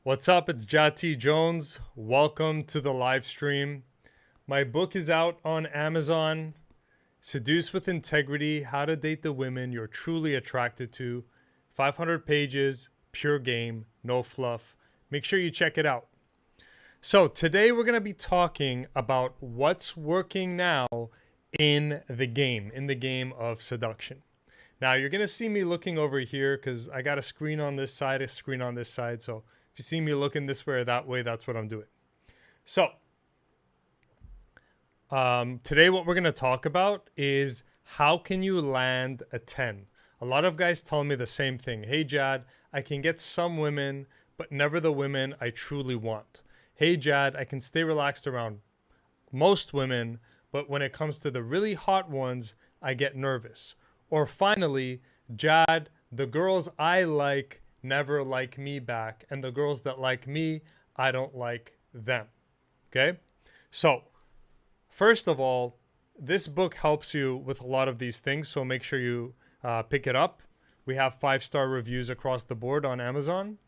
What's up? It's Jati Jones. Welcome to the live stream. My book is out on Amazon. Seduce with Integrity: How to Date the Women You're Truly Attracted to. 500 pages, pure game, no fluff. Make sure you check it out. So today we're going to be talking about what's working now in the game of seduction. Now you're going to see me looking over here because I got a screen on this side, a screen on this side. So if you see me looking this way or that way, that's what I'm doing. So today what we're going to talk about is how can you land a 10? A lot of guys tell me the same thing. Hey, Jad, I can get some women, but never the women I truly want. Hey, Jad, I can stay relaxed around most women, but when it comes to the really hot ones, I get nervous. Or finally, Jad, the girls I like never like me back, and the girls that like me, I don't like them. Okay? So, first of all, this book helps you with a lot of these things, so make sure you pick it up. We have 5-star reviews across the board on Amazon.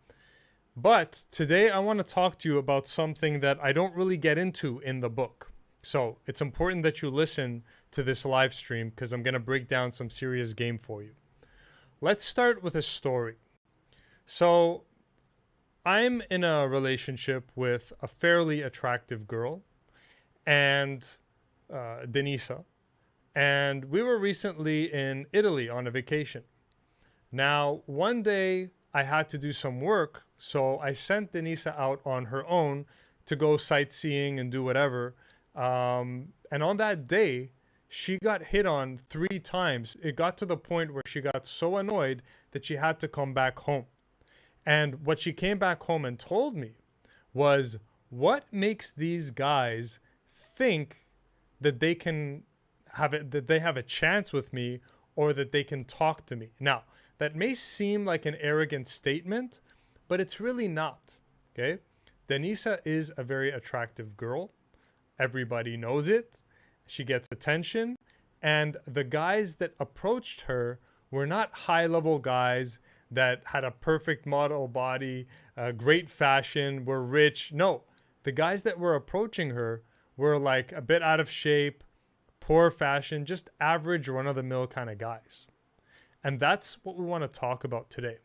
But today I want to talk to you about something that I don't really get into in the book. So it's important that you listen to this live stream because I'm going to break down some serious game for you. Let's start with a story. So I'm in a relationship with a fairly attractive girl and Denisa. And we were recently in Italy on a vacation. Now, one day I had to do some work, so I sent Denisa out on her own to go sightseeing and do whatever. And on that day, she got hit on 3 times. It got to the point where she got so annoyed that she had to come back home. And what she came back home and told me was, what makes these guys think that they can have it, that they have a chance with me, or that they can talk to me? Now, that may seem like an arrogant statement, but it's really not. Okay? Denisa is a very attractive girl. Everybody knows it. She gets attention. And the guys that approached her were not high-level guys that had a perfect model body, great fashion, were rich. No, the guys that were approaching her were like a bit out of shape, poor fashion, just average run-of-the-mill kind of guys. And that's what we want to talk about today.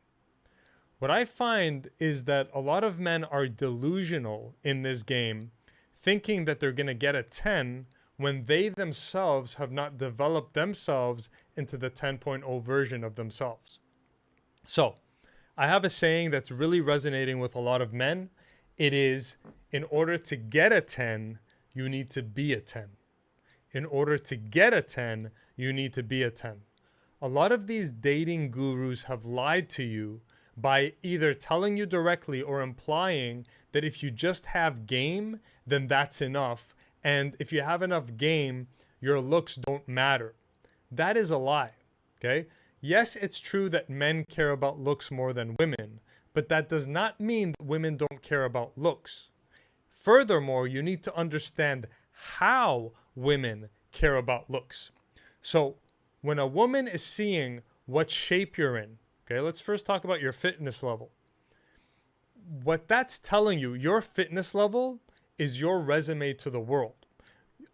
What I find is that a lot of men are delusional in this game, thinking that they're going to get a 10 when they themselves have not developed themselves into the 10.0 version of themselves. So, I have a saying that's really resonating with a lot of men. It is, in order to get a 10, you need to be a 10. In order to get a 10, you need to be a 10. A lot of these dating gurus have lied to you by either telling you directly or implying that if you just have game, then that's enough. And if you have enough game, your looks don't matter. That is a lie. Okay? Yes, it's true that men care about looks more than women, but that does not mean that women don't care about looks. Furthermore, you need to understand how women care about looks. So, when a woman is seeing what shape you're in, okay, let's first talk about your fitness level. What that's telling you, your fitness level is your resume to the world.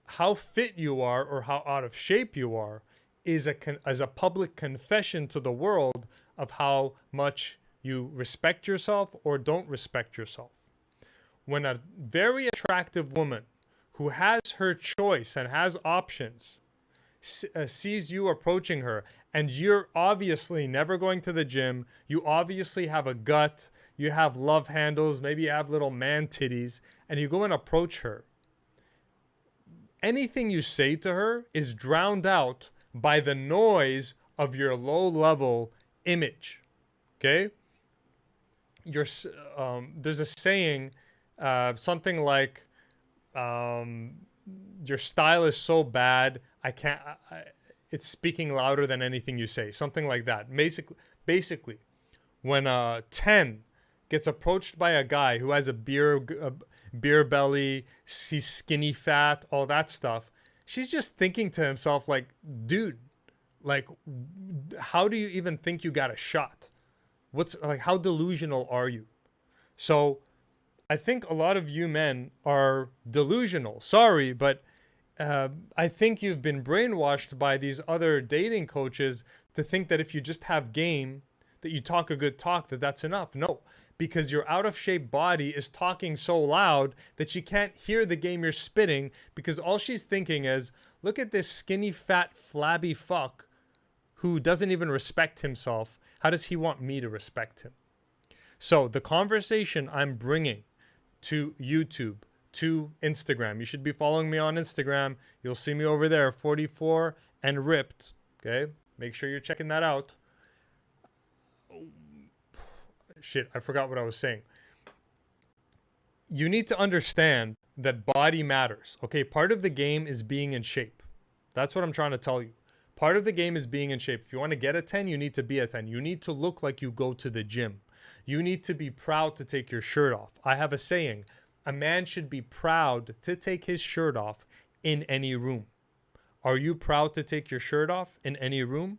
How fit you are or how out of shape you are is as a public confession to the world of how much you respect yourself or don't respect yourself. When a very attractive woman who has her choice and has options sees you approaching her, and you're obviously never going to the gym, you obviously have a gut, you have love handles, maybe you have little man titties, and you go and approach her, anything you say to her is drowned out by the noise of your low-level image. Okay? There's a saying, something like, your style is so bad, it's speaking louder than anything you say. Something like that. Basically, when a 10 gets approached by a guy who has a beer belly, he's skinny fat, all that stuff, she's just thinking to himself like, dude, like, how do you even think you got a shot? How delusional are you? So I think a lot of you men are delusional. Sorry, but I think you've been brainwashed by these other dating coaches to think that if you just have game, that you talk a good talk, that that's enough. No, because your out of shape body is talking so loud that she can't hear the game you're spitting, because all she's thinking is, look at this skinny, fat, flabby fuck who doesn't even respect himself. How does he want me to respect him? So the conversation I'm bringing to YouTube, to Instagram. You should be following me on Instagram. You'll see me over there, 44 and ripped. Okay? Make sure you're checking that out. Shit, I forgot what I was saying. You need to understand that body matters. Okay? Part of the game is being in shape. That's what I'm trying to tell you. Part of the game is being in shape. If you want to get a 10, you need to be a 10. You need to look like you go to the gym. You need to be proud to take your shirt off. I have a saying, a man should be proud to take his shirt off in any room. Are you proud to take your shirt off in any room?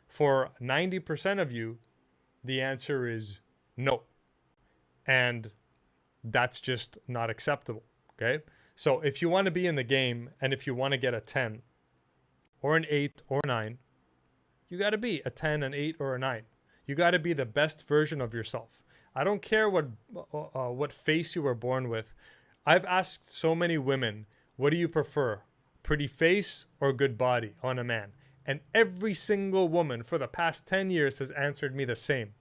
For 90% of you, the answer is no. And that's just not acceptable, okay? So if you want to be in the game and if you want to get a 10 or an 8 or 9, you got to be a 10, an 8, or a 9. You got to be the best version of yourself. I don't care what face you were born with. I've asked so many women, what do you prefer, pretty face or good body on a man? And every single woman for the past 10 years has answered me the same.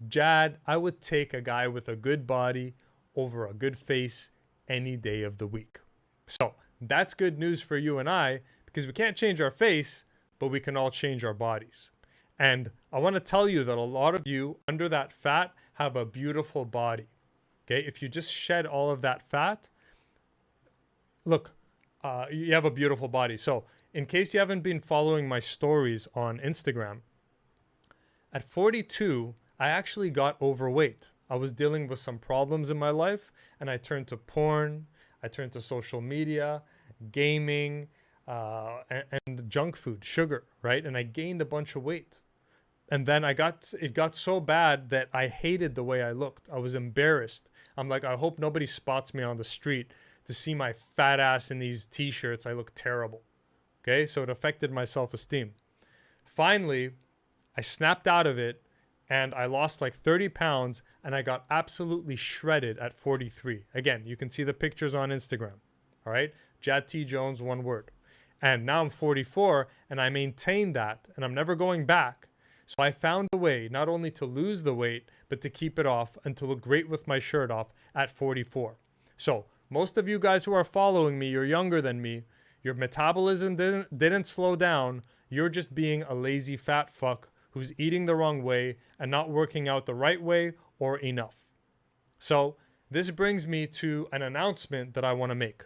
Jad, I would take a guy with a good body over a good face any day of the week. So that's good news for you and I, because we can't change our face, but we can all change our bodies. And I want to tell you that a lot of you under that fat have a beautiful body. Okay, if you just shed all of that fat, look, you have a beautiful body. So in case you haven't been following my stories on Instagram, at 42, I actually got overweight. I was dealing with some problems in my life, and I turned to porn, I turned to social media, gaming, and junk food, sugar, right? And I gained a bunch of weight. And then it got so bad that I hated the way I looked. I was embarrassed. I'm like, I hope nobody spots me on the street to see my fat ass in these t-shirts. I look terrible. Okay, so it affected my self-esteem. Finally, I snapped out of it and I lost like 30 pounds and I got absolutely shredded at 43. Again, you can see the pictures on Instagram. All right, Jad T. Jones, one word. And now I'm 44 and I maintain that and I'm never going back. So I found a way not only to lose the weight, but to keep it off and to look great with my shirt off at 44. So most of you guys who are following me, you're younger than me. Your metabolism didn't slow down. You're just being a lazy fat fuck who's eating the wrong way and not working out the right way or enough. So this brings me to an announcement that I want to make.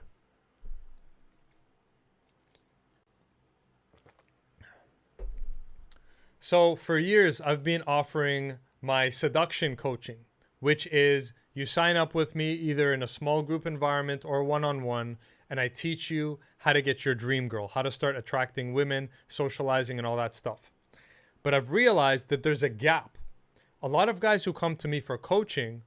So for years, I've been offering my seduction coaching, which is you sign up with me either in a small group environment or one-on-one, and I teach you how to get your dream girl, how to start attracting women, socializing, and all that stuff. But I've realized that there's a gap. A lot of guys who come to me for coaching,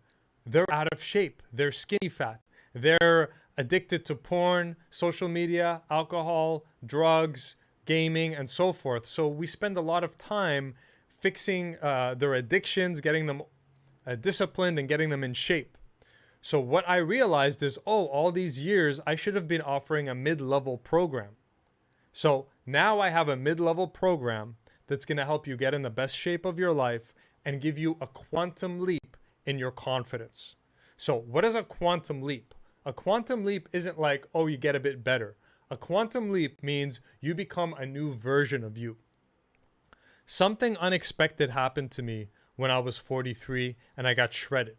they're out of shape. They're skinny fat. They're addicted to porn, social media, alcohol, drugs, gaming, and so forth. So we spend a lot of time fixing their addictions, getting them disciplined and getting them in shape. So what I realized is, all these years I should have been offering a mid-level program. So now I have a mid-level program that's going to help you get in the best shape of your life and give you a quantum leap in your confidence. So what is a quantum leap? A quantum leap isn't like, you get a bit better. A quantum leap means you become a new version of you. Something unexpected happened to me when I was 43 and I got shredded.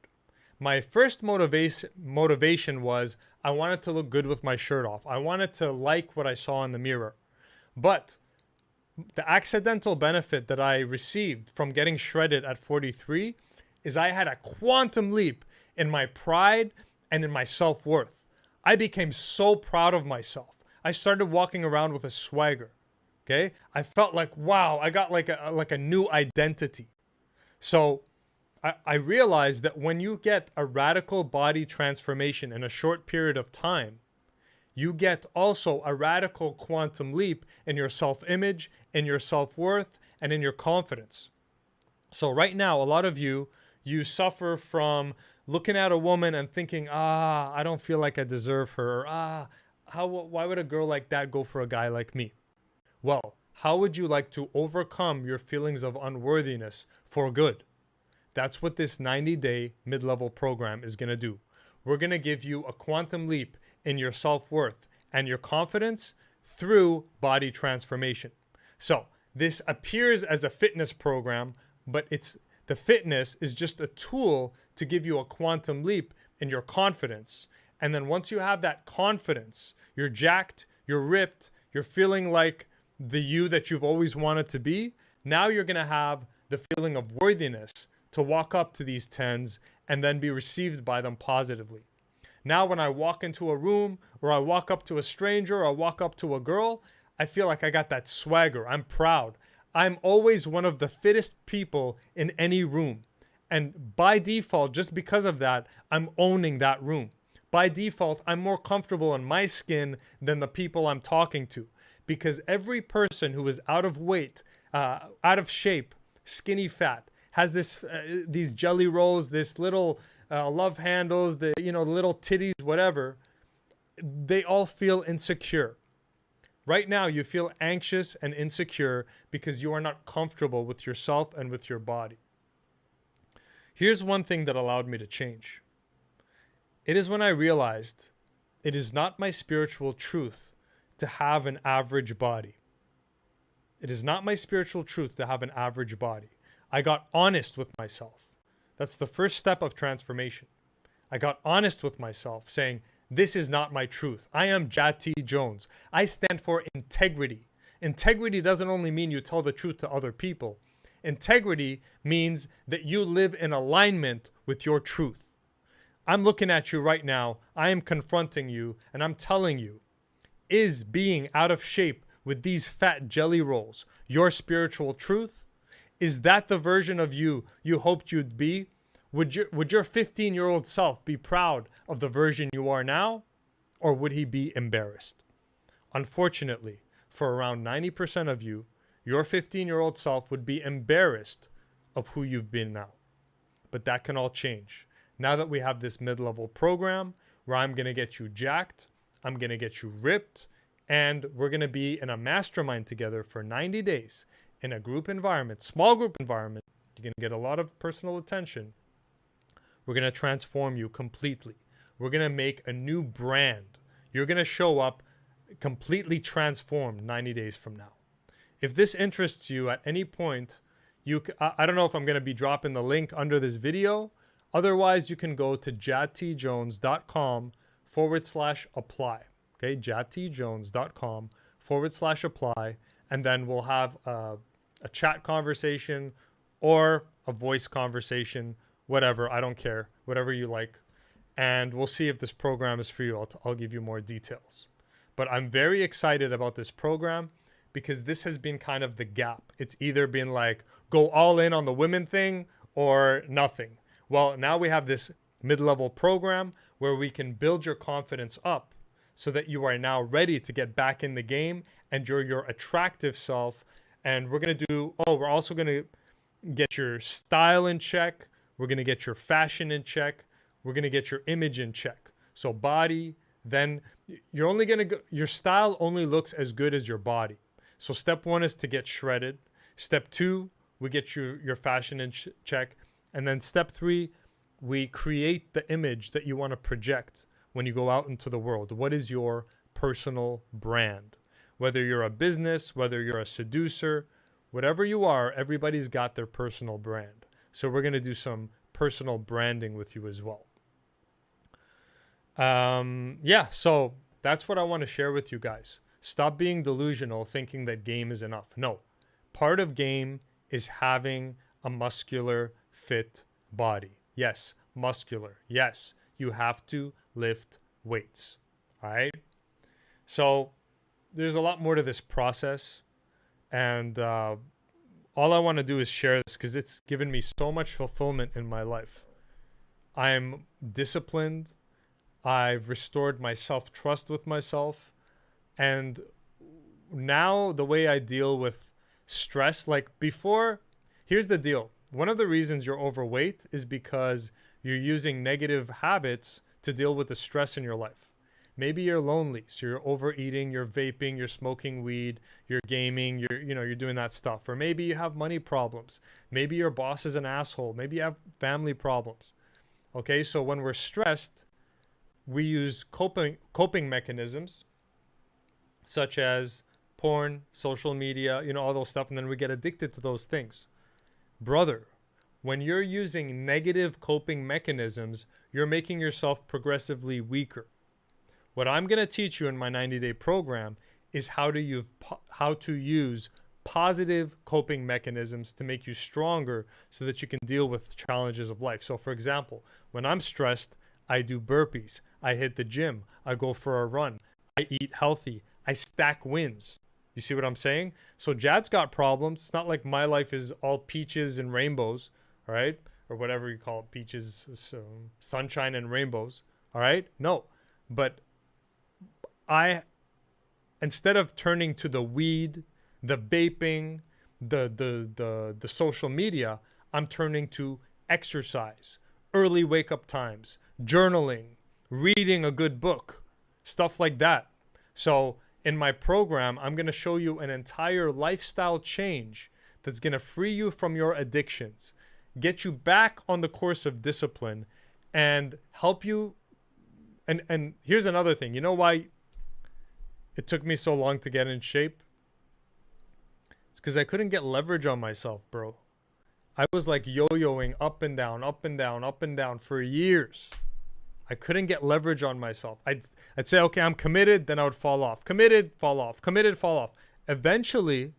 My first motivation was I wanted to look good with my shirt off. I wanted to like what I saw in the mirror. But the accidental benefit that I received from getting shredded at 43 is I had a quantum leap in my pride and in my self-worth. I became so proud of myself. I started walking around with a swagger. Okay? I felt like, wow, I got like a new identity. So I realized that when you get a radical body transformation in a short period of time, you get also a radical quantum leap in your self-image, in your self-worth, and in your confidence. So right now, a lot of you suffer from looking at a woman and thinking, I don't feel like I deserve her. Or, why would a girl like that go for a guy like me? Well, how would you like to overcome your feelings of unworthiness for good? That's what this 90-day mid-level program is going to do. We're going to give you a quantum leap in your self-worth and your confidence through body transformation. So this appears as a fitness program, but the fitness is just a tool to give you a quantum leap in your confidence. And then once you have that confidence, you're jacked, you're ripped, you're feeling like the you that you've always wanted to be. Now you're going to have the feeling of worthiness to walk up to these 10s and then be received by them positively. Now when I walk into a room, or I walk up to a stranger, or I walk up to a girl, I feel like I got that swagger. I'm proud. I'm always one of the fittest people in any room. And by default, just because of that, I'm owning that room. By default, I'm more comfortable in my skin than the people I'm talking to. Because every person who is out of weight, out of shape, skinny fat, has these jelly rolls, this little love handles, the little titties, whatever, they all feel insecure. Right now, you feel anxious and insecure because you are not comfortable with yourself and with your body. Here's one thing that allowed me to change. It is when I realized it is not my spiritual truth to have an average body. It is not my spiritual truth to have an average body. I got honest with myself. That's the first step of transformation. I got honest with myself, saying, this is not my truth. I am Jad T. Jones. I stand for integrity. Integrity doesn't only mean you tell the truth to other people. Integrity means that you live in alignment with your truth. I'm looking at you right now. I am confronting you, and I'm telling you, is being out of shape with these fat jelly rolls your spiritual truth? Is that the version of you hoped you'd be? Would your 15-year-old self be proud of the version you are now? Or would he be embarrassed? Unfortunately, for around 90% of you, your 15-year-old self would be embarrassed of who you've been now. But that can all change. Now that we have this mid-level program where I'm going to get you jacked, I'm going to get you ripped, and we're going to be in a mastermind together for 90 days in a group environment, small group environment. You're going to get a lot of personal attention. We're going to transform you completely. We're going to make a new brand. You're going to show up completely transformed 90 days from now. If this interests you at any point, I don't know if I'm going to be dropping the link under this video. Otherwise, you can go to jadtjones.com/apply. Okay, jadtjones.com/apply. And then we'll have a chat conversation or a voice conversation, whatever. I don't care, whatever you like. And we'll see if this program is for you. I'll give you more details. But I'm very excited about this program because this has been kind of the gap. It's either been like, go all in on the women thing or nothing. Well, now we have this mid-level program where we can build your confidence up so that you are now ready to get back in the game and you're your attractive self. And we're going to we're also going to get your style in check. We're going to get your fashion in check. We're going to get your image in check. So body, then you're only going to go, your style only looks as good as your body. So step 1 is to get shredded. Step 2, we get your fashion in check. And then step 3, we create the image that you want to project when you go out into the world. What is your personal brand? Whether you're a business, whether you're a seducer, whatever you are, everybody's got their personal brand. So we're going to do some personal branding with you as well. So that's what I want to share with you guys. Stop being delusional thinking that game is enough. No, part of game is having a muscular, fit body. Yes, muscular. Yes, you have to lift weights. All right. So there's a lot more to this process. And all I want to do is share this because it's given me so much fulfillment in my life. I'm disciplined. I've restored my self-trust with myself. And now the way I deal with stress, like before, here's the deal. One of the reasons you're overweight is because you're using negative habits to deal with the stress in your life. Maybe you're lonely, so you're overeating, you're vaping, you're smoking weed, you're gaming, you're doing that stuff. Or maybe you have money problems. Maybe your boss is an asshole. Maybe you have family problems. Okay, so when we're stressed, we use coping mechanisms such as porn, social media, all those stuff, and then we get addicted to those things. Brother, when you're using negative coping mechanisms, you're making yourself progressively weaker. What I'm going to teach you in my 90-day program is how to use positive coping mechanisms to make you stronger so that you can deal with challenges of life. So for example, when I'm stressed, I do burpees, I hit the gym, I go for a run, I eat healthy, I stack wins. You see what I'm saying? So Jad's got problems. It's not like my life is all peaches and rainbows, all right? Or whatever you call it, peaches, sunshine and rainbows, all right? No, but instead of turning to the weed, the vaping, the social media, I'm turning to exercise, early wake up times, journaling, reading a good book, stuff like that. So in my program, I'm going to show you an entire lifestyle change that's going to free you from your addictions, get you back on the course of discipline, and help you. And here's another thing. You know why it took me so long to get in shape? It's because I couldn't get leverage on myself, bro. I was like yo-yoing up and down, up and down, up and down for years. I couldn't get leverage on myself. I'd say, okay, I'm committed, then I would fall off. Committed, fall off. Committed, fall off. Eventually,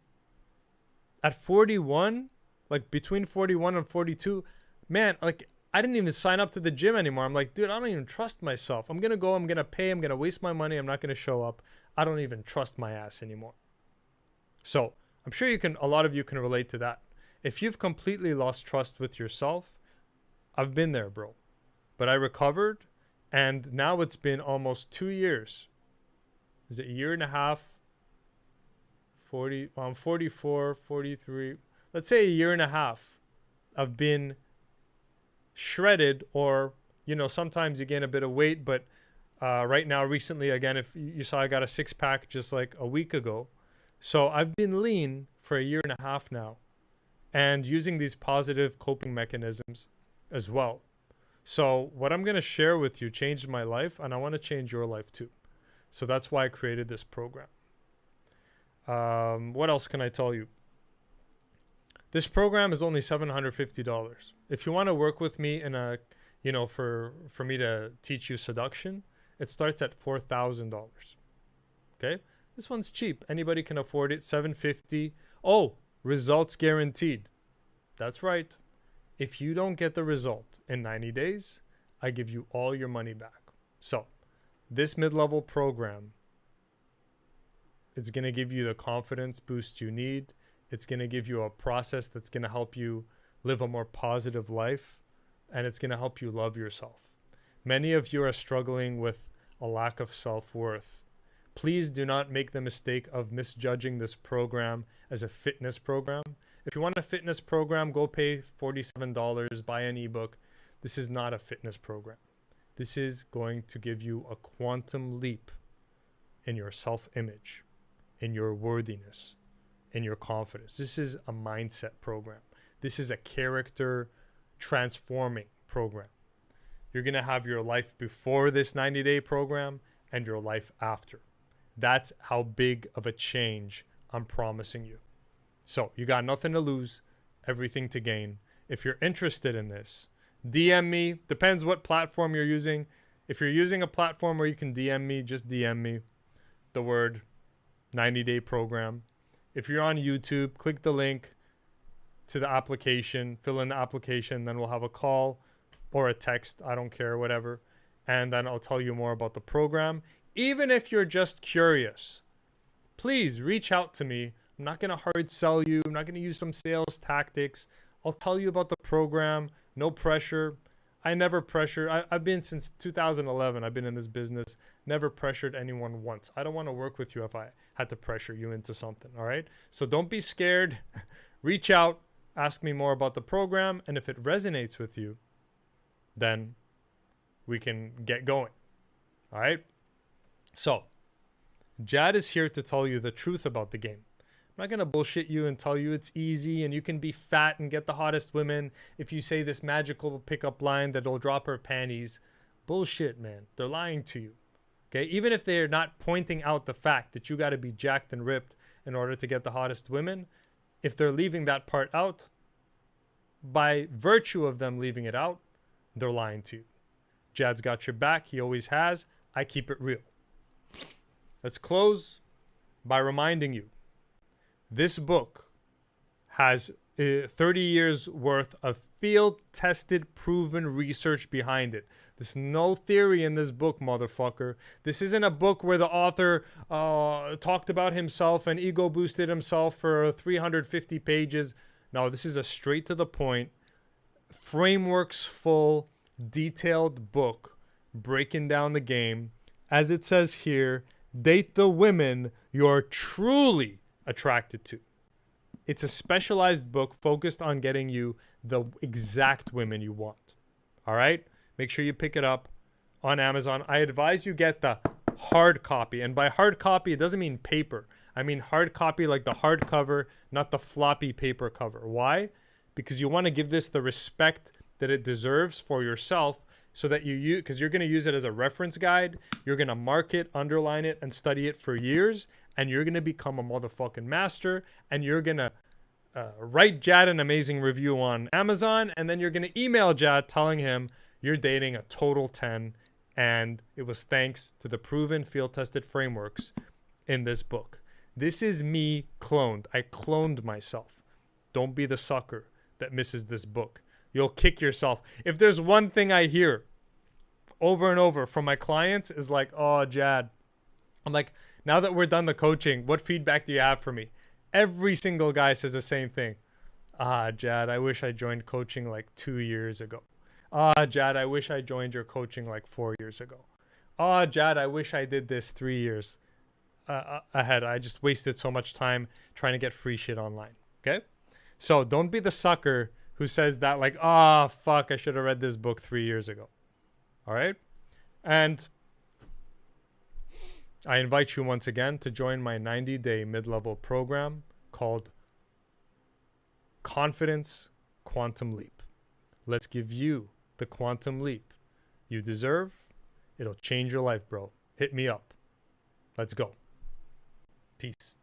at 41, like between 41 and 42, man, like I didn't even sign up to the gym anymore. I'm like, dude, I don't even trust myself. I'm going to go, I'm going to pay, I'm going to waste my money, I'm not going to show up. I don't even trust my ass anymore. So I'm sure a lot of you can relate to that. If you've completely lost trust with yourself, I've been there, bro. But I recovered, and now it's been almost 2 years. Is it a year and a half? 44, 43. Let's say a year and a half. I've been shredded, or, sometimes you gain a bit of weight, but right now, recently, again, if you saw, I got a 6-pack just like a week ago. So I've been lean for a year and a half now, and using these positive coping mechanisms as well. So what I'm going to share with you changed my life, and I want to change your life too. So that's why I created this program. What else can I tell you? This program is only $750. If you want to work with me in a, for me to teach you seduction, it starts at $4,000. Okay? This one's cheap. Anybody can afford it. $750. Oh, results guaranteed. That's right. If you don't get the result in 90 days, I give you all your money back. So this mid-level program, it's going to give you the confidence boost you need. It's going to give you a process that's going to help you live a more positive life, and it's going to help you love yourself. Many of you are struggling with a lack of self-worth. Please do not make the mistake of misjudging this program as a fitness program. If you want a fitness program, go pay $47, buy an ebook. This is not a fitness program. This is going to give you a quantum leap in your self-image, in your worthiness, in your confidence. This is a mindset program. This is a character transforming program. You're going to have your life before this 90-day program and your life after. That's how big of a change I'm promising you. So you got nothing to lose, everything to gain. If you're interested in this, DM me. Depends what platform you're using. If you're using a platform where you can DM me, just DM me the word 90-day program. If you're on YouTube, click the link to the application, fill in the application, then we'll have a call or a text, I don't care, whatever. And then I'll tell you more about the program. Even if you're just curious, please reach out to me I'm not going to hard sell you. I'm not going to use some sales tactics. I'll tell you about the program. No pressure. I never pressure. I've been since 2011. I've been in this business. Never pressured anyone once. I don't want to work with you if I had to pressure you into something. All right. So don't be scared. Reach out. Ask me more about the program. And if it resonates with you, then we can get going. All right. So Jad is here to tell you the truth about the game. I'm not going to bullshit you and tell you it's easy and you can be fat and get the hottest women if you say this magical pickup line that'll drop her panties. Bullshit, man. They're lying to you. Okay? Even if they're not pointing out the fact that you got to be jacked and ripped in order to get the hottest women, if they're leaving that part out, by virtue of them leaving it out, they're lying to you. Jad's got your back. He always has. I keep it real. Let's close by reminding you, this book has 30 years worth of field-tested, proven research behind it. There's no theory in this book, motherfucker. This isn't a book where the author talked about himself and ego boosted himself for 350 pages. No, this is a straight to the point, frameworks full, detailed book breaking down the game. As it says here, date the women you're truly attracted to. It's a specialized book focused on getting you the exact women you want. All right? Make sure you pick it up on Amazon. I advise you get the hard copy. And by hard copy, it doesn't mean paper. I mean hard copy like the hardcover, not the floppy paper cover. Why? Because you want to give this the respect that it deserves for yourself, so that you use, because you're going to use it as a reference guide. You're going to mark it, underline it, and study it for years. And you're going to become a motherfucking master. And you're going to write Jad an amazing review on Amazon. And then you're going to email Jad telling him you're dating a total 10. And it was thanks to the proven field-tested frameworks in this book. This is me cloned. I cloned myself. Don't be the sucker that misses this book. You'll kick yourself. If there's one thing I hear over and over from my clients is like, oh, Jad, I'm like, now that we're done the coaching, what feedback do you have for me? Every single guy says the same thing. Jad, I wish I joined coaching like 2 years ago. Jad, I wish I joined your coaching like 4 years ago. Jad, I wish I did this 3 years ahead. I just wasted so much time trying to get free shit online. Okay? So don't be the sucker who says that like, fuck, I should have read this book 3 years ago. All right? And I invite you once again to join my 90-day mid-level program called Confidence Quantum Leap. Let's give you the quantum leap you deserve. It'll change your life, bro. Hit me up. Let's go. Peace.